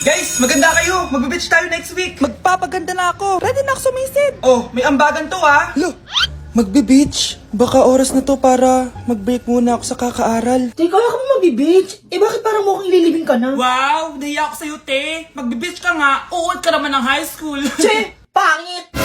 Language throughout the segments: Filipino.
Guys, maganda kayo. Magbe-beach tayo next week. Magpapaganda na ako. Ready na ako sumisid. Oh, may ambagan to ha. Lo, magbe-beach? Baka oras na to para mag-break muna ako sa kakaaral. Teka, kaya ka mo mag-beach? Eh bakit parang mukhang ililibing ka na? Wow, nahiya ako sa'yo, te. Magbe-beach ka nga. Uod ka naman ng high school. Che, pangit!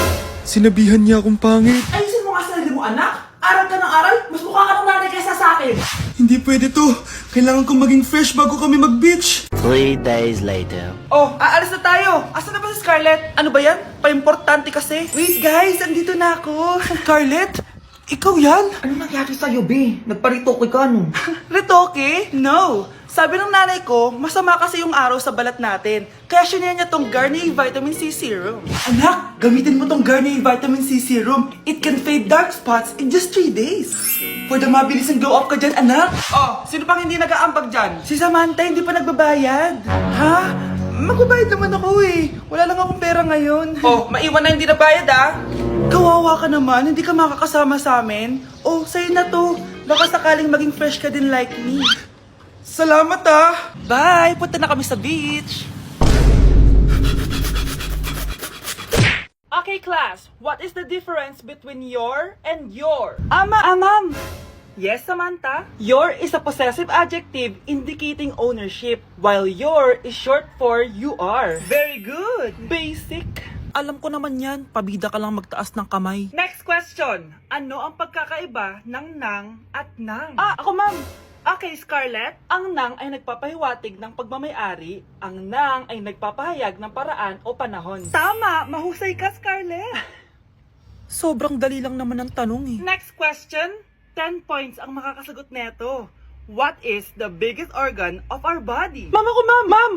Sinabihan niya akong pangit. Ayusin mo nga sarili mo, anak. Aral ka ng aral. Mas mukha ka ng nanay kaysa sa akin. Hindi pwede to. Kailangan kong maging fresh bago kami mag-beach. 3 days later. Oh, aalis na tayo. Asan na ba si Scarlett? Ano ba yan? Pa-importante kasi. Wait guys, andito na ako. Scarlett, ikaw yan? Ano nangyari sa'yo, be? Nagparitoke ka, no? Retoke? No. Sabi ng nanay ko, masama kasi yung araw sa balat natin. Kaya sinaya niya tong Garnier Vitamin C Serum. Anak, gamitin mo tong Garnier Vitamin C Serum. It can fade dark spots in just 3 days. For the mabilis ang glow up ka dyan, anak. Oh, sino pang hindi nag-aambag dyan? Si Samantha hindi pa nagbabayad. Ha? Magbabayad naman ako eh. Wala lang akong pera ngayon. Oh, maiwan na hindi nabayad ah. Kawawa ka naman, hindi ka makakasama sa amin. Oh, sa'yo na to. Baka sakaling maging fresh ka din like me. Salamat ah. Bye! Punta na kami sa beach. Okay class, what is the difference between your and your? Ma'am. Yes, Samantha? Your is a possessive adjective indicating ownership, while your is short for you are. Very good. Basic. Alam ko naman yan. Pabida ka lang magtaas ng kamay. Next question. Ano ang pagkakaiba ng nang at nang? Ako ma'am. Okay, Scarlett. Ang nang ay nagpapahiwatig ng pagmamayari, ang nang ay nagpapahayag ng paraan o panahon. Tama! Mahusay ka, Scarlett! Sobrang dali lang naman ang tanong eh. Next question. 10 points ang makakasagot neto. What is the biggest organ of our body? Ma'am ako ma'am!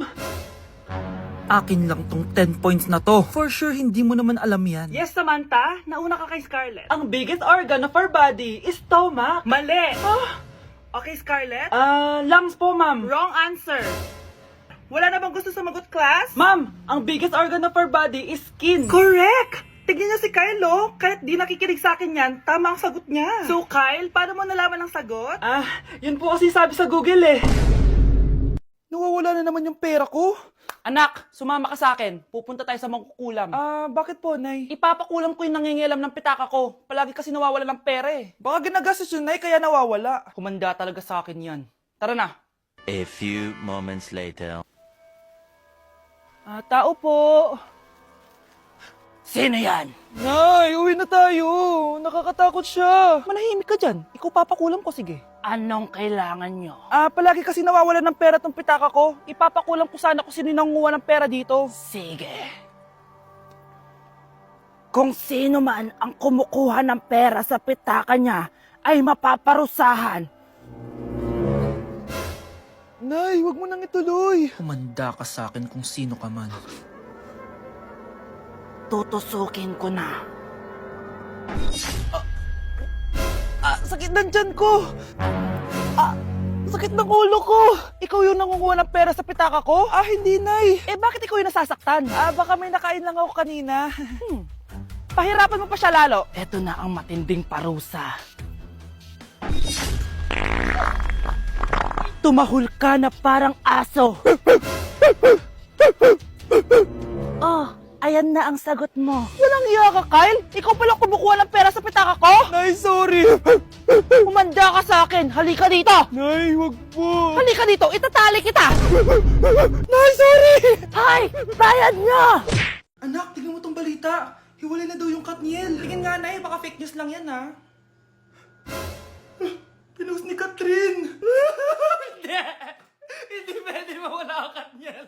Akin lang tong 10 points na to. For sure, hindi mo naman alam yan. Yes, Samantha. Nauna ka kay Scarlett. Ang biggest organ of our body is stomach. Mali! Okay, Scarlett? Lungs po ma'am. Wrong answer. Wala na bang gusto sumagot, class? Ma'am, ang biggest organ of our body is skin. Correct! Tignan niyo si Kyle, oh. Kahit di nakikinig sa akin yan, tama ang sagot niya. So, Kyle, paano mo nalaman ang sagot? Yun po kasi sabi sa Google eh. Nawawala na naman yung pera ko. Anak, sumama ka sa akin. Pupunta tayo sa mangkukulam. Bakit po, Nay? Ipapakulam ko yung nangingilam ng pitaka ko. Palagi kasi nawawala ng pera eh. Baka ginagastos yun, Nay, kaya nawawala. Kumanda talaga sa akin yan. Tara na. A few moments later. Tao po. Sino yan? Nay, uwi na tayo. Nakakatakot siya. Manahimik ka dyan. Ikaw papakulam ko, sige. Anong kailangan nyo? Palagi kasi nawawala ng pera tong pitaka ko. Ipapakulam ko sana kung sino yung nanguha ng pera dito. Sige. Kung sino man ang kumukuha ng pera sa pitaka niya ay mapaparusahan. Nay, wag mo nang ituloy. Humanda ka sa akin kung sino ka man. Tutusukin ko na. Sakit ng tiyan ko. Sakit ng ulo ko. Ikaw yung nangunguha ng pera sa pitaka ko? Hindi, Nay. Bakit ikaw yung nasasaktan? Baka may nakain lang ako kanina. Pahirapan mo pa siya lalo. Ito na ang matinding parusa. Tumahol ka na parang aso. Oh, ayan na ang sagot mo. Walang iya ka, Kyle. Ikaw palang kumukuha ng pera sa pitaka ko? Nay, sorry. Humanda ka sa akin. Halika dito. Nay, wag po. Halika dito. Itatali kita. Nay, sorry. Hay! Bayad niya! Anak, tingnan mo tong balita. Hiwalay na daw yung Katniel. Tingin nga, Nay. Baka fake news lang yan, ha? Pinost ni Catherine. Hindi pwede mawala ang Katniel.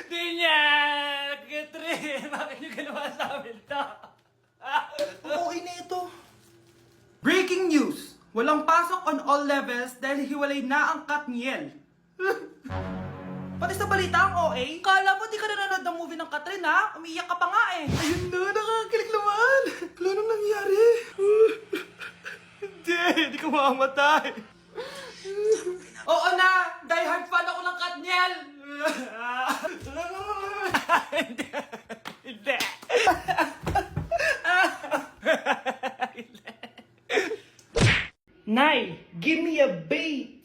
Di niya. Catherine, bakit niyo ginawa sa amin to? Okay na ito. Breaking news. Walang pasok on all levels dahil hiwalay na ang Katniel. Pati sa balita ang OA, kala mo di ka nanonood ng movie ng Catherine, ha? Umiiyak ka pa nga eh. Ayun na, nakakakilig naman. Wala nang nangyari. Hindi ka mamamatay. Oo na! Die hard fan ako ng Katniel! Hindi. Hindi. Nay, give me a bait.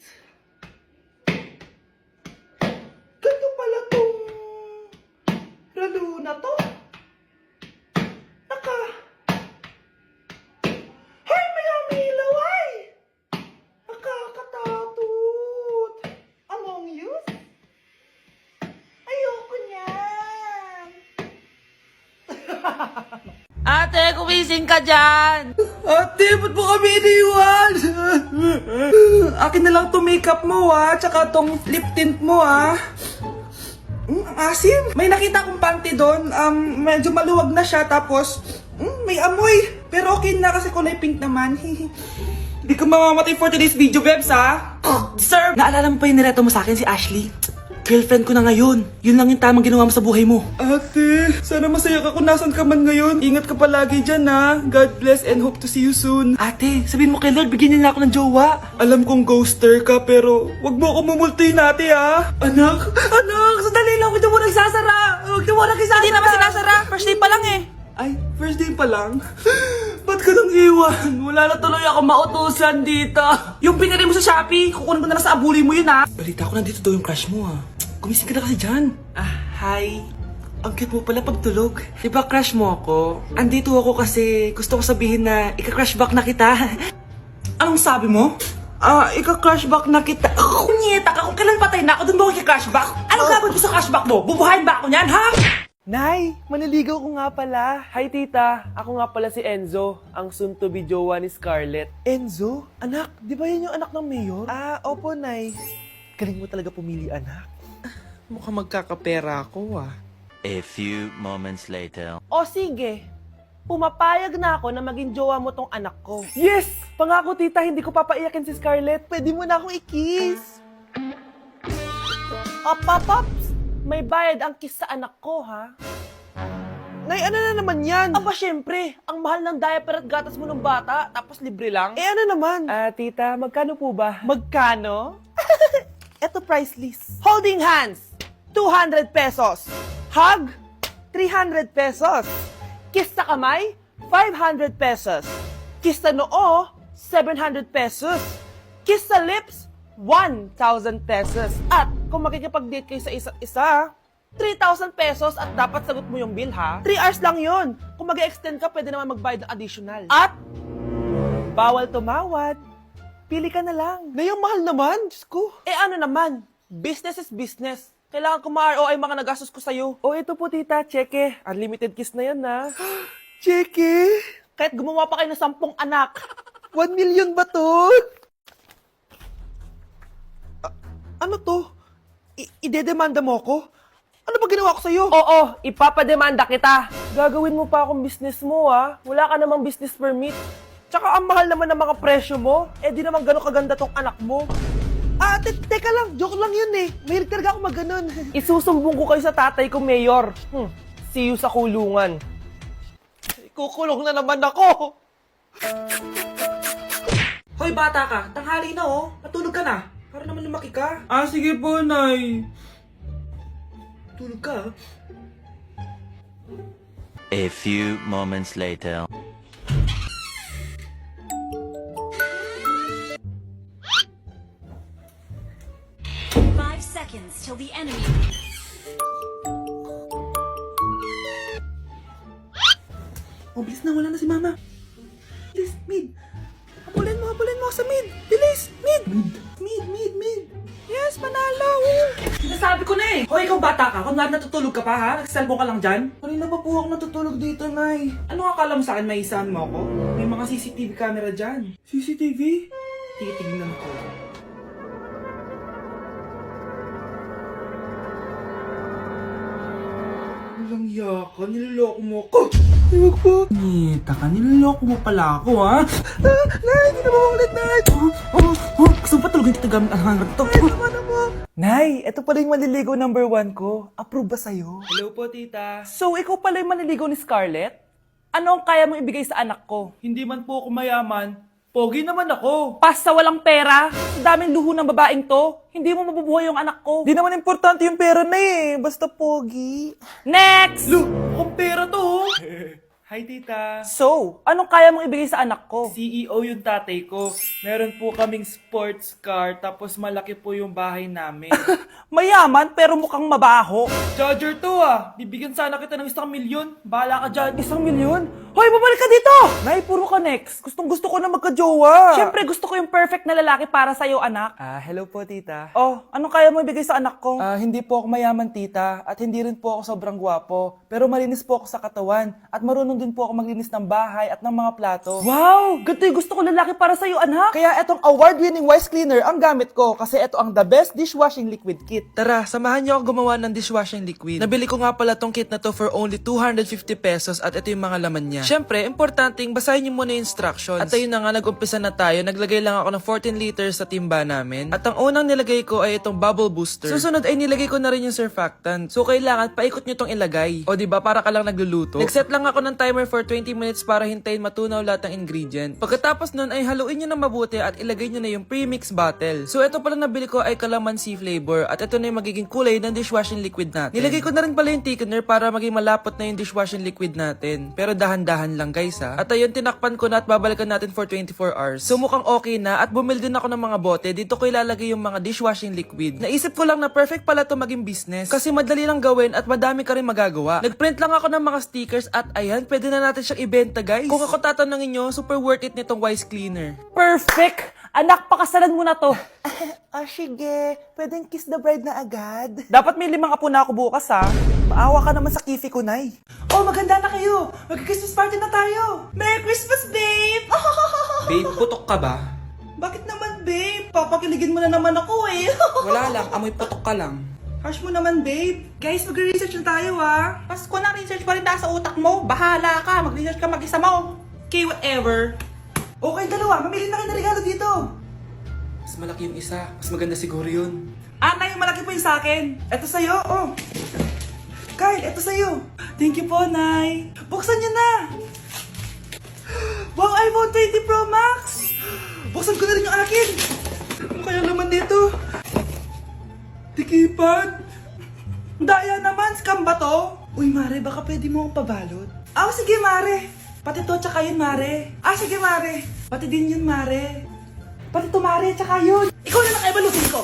Ganito pala Ate, kumising ka dyan! Ate, ba't mo kami iniwan? Akin na lang to makeup mo tsaka tong lip tint mo ang asim. May nakita kong panty doon, medyo maluwag na siya tapos may amoy. Pero okay na kasi kulay pink naman. Hindi ka mamamatay for today's video, Bebs Sir! Naalala mo pa yung nireto mo sa akin si Ashley? Girlfriend ko na ngayon. Yun lang yung tamang ginawa mo sa buhay mo. Ate, sana masaya ka kung nasan ka man ngayon. Ingat ka palagi dyan God bless and hope to see you soon. Ate, sabihin mo kay Lord, bigyan niya na ako ng jowa. Alam kong ghoster ka pero wag mo ako mumultuin ate Anak, sandali lang. Huwag mo nagsasara. Huwag mo nagsasara. Hindi naman sinasara. First day pa lang eh. Ay, first day pa lang? Ba't ka nang iwan? Wala na tuloy ako mautusan dito. Yung pinili mo sa Shopee, kukunin ko na lang sa abuli mo yun Balita ko nandito daw yung crush mo Gumising ka na kasi dyan. Hi. Ang cute mo pala pagtulog. Diba crush mo ako? Andito ako kasi gusto ko sabihin na ika-crush back na kita. Anong sabi mo? Ika-crush back na kita. Kunyeta ka, kung kailan patay na ako, dun ba ako ika-crush back? Anong gagawin ko sa crush back mo? Bubuhayin ba ako niyan, ha? Nay, maniligaw ko nga pala. Hi tita, ako nga pala si Enzo, ang soon-to-be jowa ni Scarlett. Enzo? Anak, di ba yun yung anak ng mayor? Opo Nay. Galing mo talaga pumili anak. Mukhang magkakapera ako A few moments later. O sige, pumapayag na ako na maging jowa mo tong anak ko. Yes! Pangako tita, hindi ko papaiyakin si Scarlett. Pwede mo na akong i-kiss. Paps, may bayad ang kiss sa anak ko, ha? Nay, ano na naman yan? Aba, syempre, ang mahal ng diaper at gatas mo ng bata, tapos libre lang. Ano naman? Tita, magkano po ba? Magkano? Eto price list. Holding hands, 200 pesos. Hug, 300 pesos. Kiss sa kamay, 500 pesos. Kiss sa noo, 700 pesos. Kiss sa lips, 1,000 pesos. At kung makikipag-date kayo sa isa't isa, 3,000 pesos at dapat sagot mo yung bill, ha? 3 hours lang yon. Kung mag-extend ka, pwede naman magbayad ng additional. At bawal tumawad. Pili ka na lang. Nay, ang mahal naman. Diyos ko. Ano naman? Business is business. Kailangan ko ma-ROI mga nagastos ko sa'yo. Ito po tita, cheque. Unlimited kiss na yan na. Cheque? Kahit gumawa pa kayo ng 10 anak. 1 million ba to? Ano to? Idedemanda mo ako? Ano ba ginawa ko sa'yo? Oo, ipapademanda kita. Gagawin mo pa akong business mo, Wala ka namang business permit. Tsaka ang mahal naman ng mga presyo mo. Di naman gano'ng kaganda tong anak mo. Teka lang. Joke lang yun eh. Mahilig talaga ako mag-ganon. Isusumbong ko kayo sa tatay ko, Mayor. See you sa kulungan. Kukulong na naman ako. Hoy bata ka, tanghali na Matulog ka na. Para naman lumaki ka. Sige po, Nay. Tulog ka A few moments later. 5 seconds till the enemy. Bilis na, wala na si Mama. Bilis, mid. Habulin mo sa mid. Bilis, mid. Mid. Yes, panalo. Sinasabi ko na Hoy, ikaw bata ka. Kung natutulog ka pa ha? Nagsiselfone ka lang dyan? Kanina pa po ako natutulog dito, Nay. Ano akala mo sa akin, may isahan mo ako? May mga CCTV camera dyan. CCTV? Titingnan ko. Walang yaka, niloloko mo ako. Huwag po. Nita ka, niloloko mo pala ako, ha? Nay, hindi na maulit, Nay. Gusto mo pa tulogin kita gamit ang hangat to? Nay, ito pala yung manliligaw number 1 ko. Approve ba sa'yo? Hello po, tita. So, ikaw pala yung maniligaw ni Scarlett? Ano ang kaya mong ibigay sa anak ko? Hindi man po ako mayaman, pogi naman ako. Pas sa walang pera, sa daming luho ng babaeng to, hindi mo mabubuhay yung anak ko. Di naman importante yung pera na Basta pogi. Next! Kung pera to, Hi, tita. So, anong kaya mong ibigay sa anak ko? CEO yung tatay ko. Meron po kaming sports car, tapos malaki po yung bahay namin. Mayaman pero mukhang mabaho. Charger to Bibigyan sana kita ng 1 milyon. Bahala ka dyan. 1 milyon? Hoy, bumalik ka dito! Nay, puro ka next. Gustong gusto ko na magka-jowa. Siyempre, gusto ko yung perfect na lalaki para sa'yo, anak. Hello po, tita. Oh, anong kaya mo ibigay sa anak ko? Hindi po ako mayaman, tita, at hindi rin po ako sobrang gwapo. Pero malinis po ako sa katawan, at marunong din po ako maglinis ng bahay at ng mga plato. Wow! Ganito yung gusto ko lalaki para sa'yo, anak. Kaya etong award-winning Wise Cleaner ang gamit ko kasi ito ang the best dishwashing liquid kit. Tara, samahan niyo ako gumawa ng dishwashing liquid. Nabili ko nga pala tong kit na to for only 250 pesos at ito yung mga laman niya. Siyempre, importanteng basahin niyo muna yung instructions. At ayun na nga, nag-umpisa na tayo. Naglagay lang ako ng 14 liters sa timba namin. At ang unang nilagay ko ay itong bubble booster. Susunod ay nilagay ko na rin yung surfactant. So kailangan paikot niyo tong ilagay. O diba, para ka lang nagluluto. Nag-set lang ako ng timer for 20 minutes para hintayin matunaw lahat ng ingredient. Pagkatapos nun ay haluin niyo na mabuti at ilagay niyo na yung premix bottle. So ito pala nabili ko ay calamansi flavor at ito na yung magiging kulay ng dishwashing liquid natin. Nilagay ko na rin pala yung thickener para maging malapot na yung dishwashing liquid natin. Pero dahan-dahan lang guys ha. At ayun, tinakpan ko na at babalikan natin for 24 hours. So mukhang okay na at bumili din ako ng mga bote. Dito ko ilalagay yung mga dishwashing liquid. Naisip ko lang na perfect pala to maging business kasi madali lang gawin at madami ka rin magagawa. Nagprint lang ako ng mga stickers at ayan, pwede na natin siyang ibenta guys. Kung ako tatanungin nyo, super worth it nitong Wise Cleaner. Perfect! Anak, pakasalan mo na to. Sige. Pwedeng kiss the bride na agad. Dapat may 5 apo na ako bukas, ha? Maawa ka naman sa kifi ko, Nay. Oh, maganda na kayo! Mag-Christmas party na tayo! Merry Christmas, babe! Babe, putok ka ba? Bakit naman, babe? Papakiligin mo na naman ako eh. Wala lang, amoy putok ka lang. Harsh mo naman, babe. Guys, mag-research na tayo, ah. Pasko na, research pa rin nasa utak mo. Bahala ka, mag-research ka mag-isa mo. Okay, whatever. Okay, dalawa. Mamili na kayo ng regalo dito. Mas malaki yung isa. Mas maganda siguro yun. Nay, malaki po yung sa akin. Ito sa'yo, oh. Kyle, ito sa'yo. Thank you po, Nay. Buksan niyo na. Wow, iPhone 20 Pro Max. Buksan ko na rin yung akin. Ano kaya laman dito? Tikipad. Daya naman, scam ba to? Uy, Mare, baka pwede mo akong pabalot. Sige, Mare. Pati to, tsaka yun, Mare. Sige, Mare. Pati din yun, Mare. Pati to, Mare, tsaka yun. Ikaw na nakaibalutin ko.